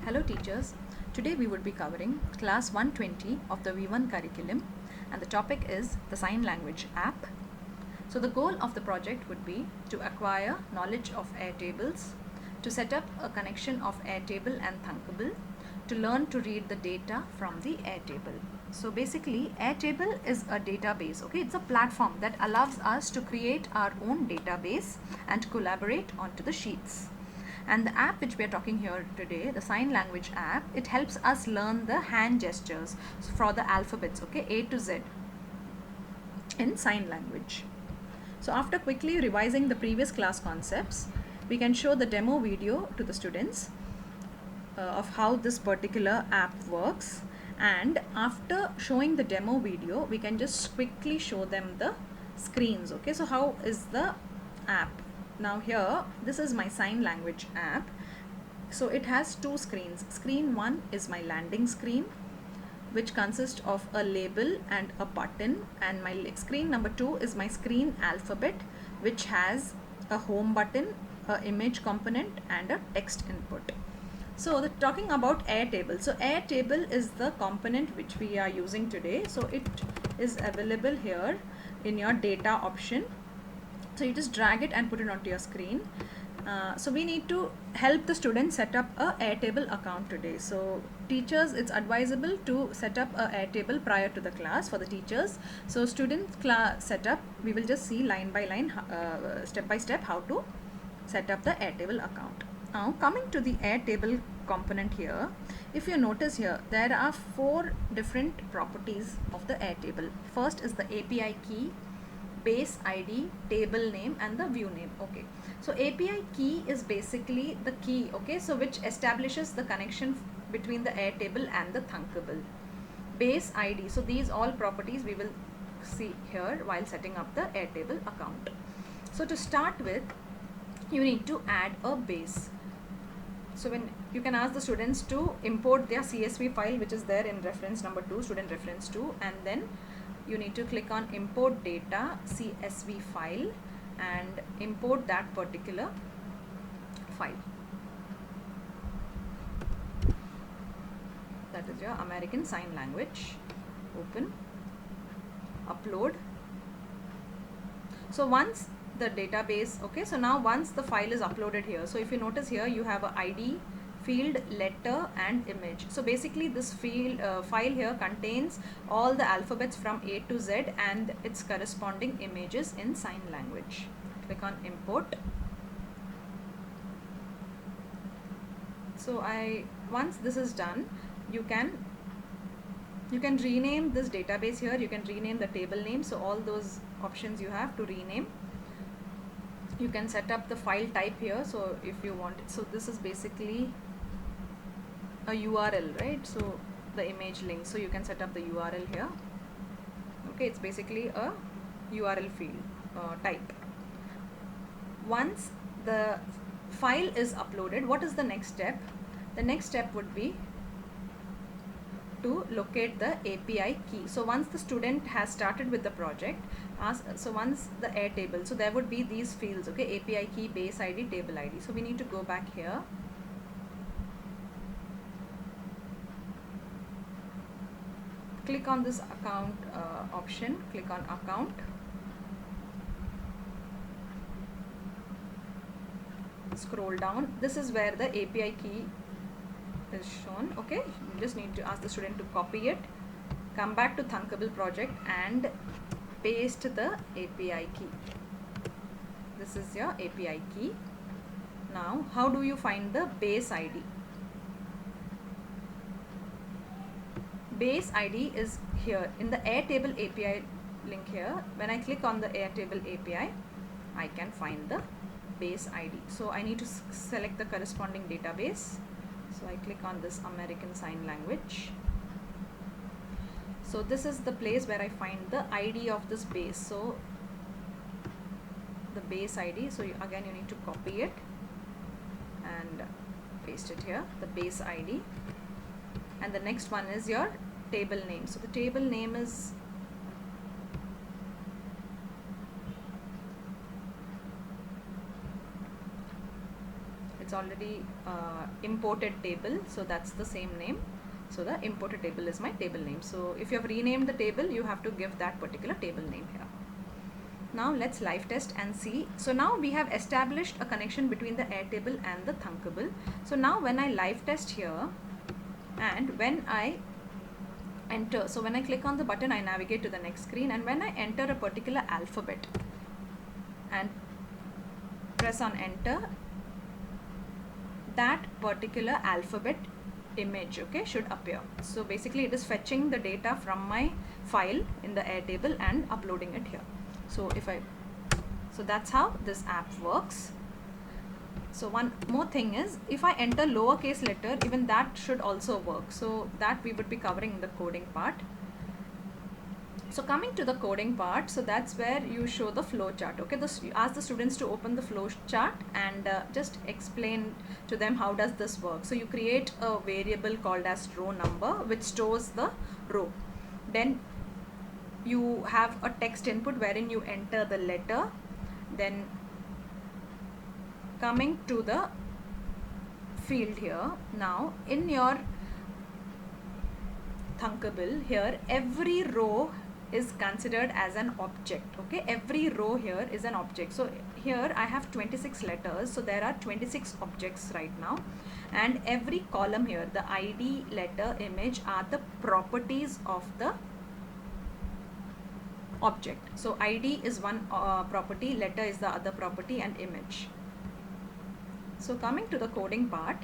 Hello teachers, today we would be covering class 120 of the V1 curriculum and the topic is the sign language app. So the goal of the project would be to acquire knowledge of Airtables, to set up a connection of Airtable and Thunkable, to learn to read the data from the Airtable. So basically Airtable is a database, okay? It's a platform that allows us to create our own database and collaborate onto the sheets. And the app which we are talking here today, the sign language app, it helps us learn the hand gestures for the alphabets, okay, A to Z in sign language. So after quickly revising the previous class concepts, we can show the demo video to the students of how this particular app works. And after showing the demo video, we can just quickly show them the screens, okay? So how is the app? Now here, this is my sign language app. So it has two screens. Screen 1 is my landing screen, which consists of a label and a button, and my screen number 2 is my screen alphabet, which has a home button, a image component and a text input. So talking about Airtable. So Airtable is the component which we are using today. So it is available here in your data option. So you just drag it and put it onto your screen. So we need to help the student set up a Airtable account today. So teachers, it's advisable to set up a Airtable prior to the class for the teachers. So student class setup, we will just see line by line, step by step how to set up the Airtable account. Now coming to the Airtable component here, if you notice here, there are 4 different properties of the Airtable. First is the API key, base ID, table name and the view name. Okay, so API key is basically the key, okay, so which establishes the connection between the Airtable and the Thunkable. Base ID, so these all properties we will see here while setting up the Airtable account. So to start with, you need to add a base. So when you can ask the students to import their CSV file which is there in reference number 2, student reference 2, and then you need to click on import data CSV file and import that particular file. That is your American Sign Language. Open, upload. So once the database, okay, so now once the file is uploaded here, so if you notice here you have a ID field, letter and image. So basically this field file here contains all the alphabets from A to Z and its corresponding images in sign language. Click on import. So once this is done, you can rename this database here. You can rename the table name. So all those options you have to rename. You can set up the file type here, so if you want it. So this is basically a URL, right? So the image link, so you can set up the URL here. Okay, it's basically a URL field type. Once the file is uploaded, what is the next step? The next step would be to locate the API key. So once the student has started with the project, so once the Airtable, so there would be these fields, okay, API key, base ID, table ID. So we need to go back here. Click on this account option, click on account. Scroll down. This is where the API key is shown, okay. You just need to ask the student to copy it, come back to Thunkable project and paste the API key. This is your API key. Now how do you find the base ID? Base ID is here in the Airtable API link here. When I click on the Airtable API, I can find the base ID. So I need to select the corresponding database. So I click on this American Sign Language. So this is the place where I find the ID of this base. So the base ID, so again you need to copy it and paste it here, the base ID. And the next one is your table name. So the table name is it's already imported table, so that's the same name. So the imported table is my table name. So if you have renamed the table, you have to give that particular table name here. Now let's live test and see. So now we have established a connection between the Airtable and the Thunkable. So now when I live test here and when I enter, so when I click on the button, I navigate to the next screen, and when I enter a particular alphabet and press on enter, that particular alphabet image, okay, should appear. So basically it is fetching the data from my file in the Airtable and uploading it here. So that's how this app works. So one more thing is, if I enter lowercase letter, even that should also work. So that we would be covering in the coding part. So coming to the coding part, so that's where you show the flow chart. Okay, you ask the students to open the flow chart and just explain to them how does this work. So you create a variable called as row number, which stores the row. Then you have a text input wherein you enter the letter. Then coming to the field here, now in your Thunkable here, every row is considered as an object. Okay, every row here is an object. So here I have 26 letters, so there are 26 objects right now, and every column here, the ID, letter, image are the properties of the object. So ID is one property, letter is the other property, and image. So coming to the coding part,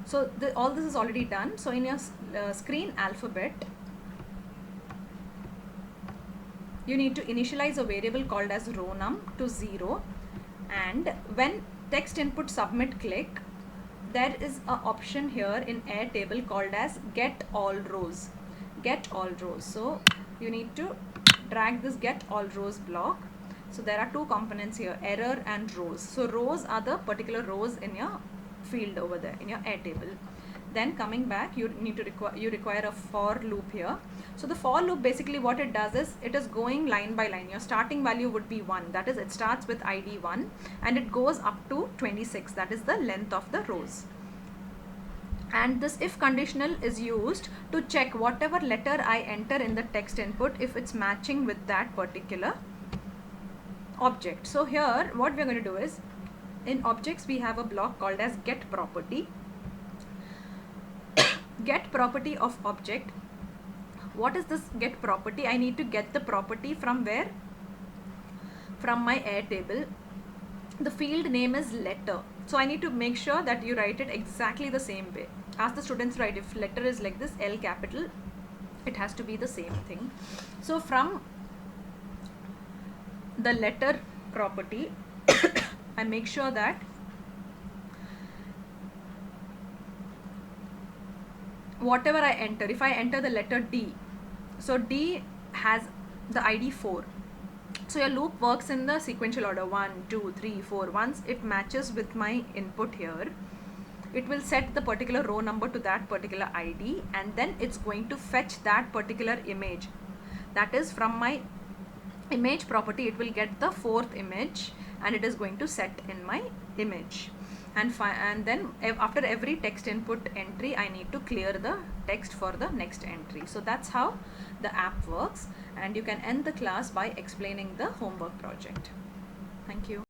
so all this is already done. So in your screen alphabet, you need to initialize a variable called as row num to 0, and when text input submit click, there is an option here in Airtable called as get all rows. Get all rows. So you need to drag this get all rows block. So there are two components here, error and rows. So rows are the particular rows in your field over there in your Airtable. Then coming back, you require a for loop here. So the for loop, basically what it does is, it is going line by line. Your starting value would be 1, that is it starts with ID 1 and it goes up to 26, that is the length of the rows. And this if conditional is used to check whatever letter I enter in the text input, if it's matching with that particular object. So here what we're going to do is, in objects we have a block called as get property. Get property of object. What is this get property? I need to get the property from where? From my Airtable. The field name is letter. So I need to make sure that you write it exactly the same way. Ask the students, write if letter is like this, L capital, it has to be the same thing. So from the letter property, I make sure that whatever I enter, if I enter the letter D, so D has the ID 4. So your loop works in the sequential order 1, 2, 3, 4. Once it matches with my input here, it will set the particular row number to that particular ID, and then it's going to fetch that particular image. That is, from my image property, it will get the 4th image and it is going to set in my image. And then after every text input entry, I need to clear the text for the next entry. So that's how the app works, and you can end the class by explaining the homework project. Thank you.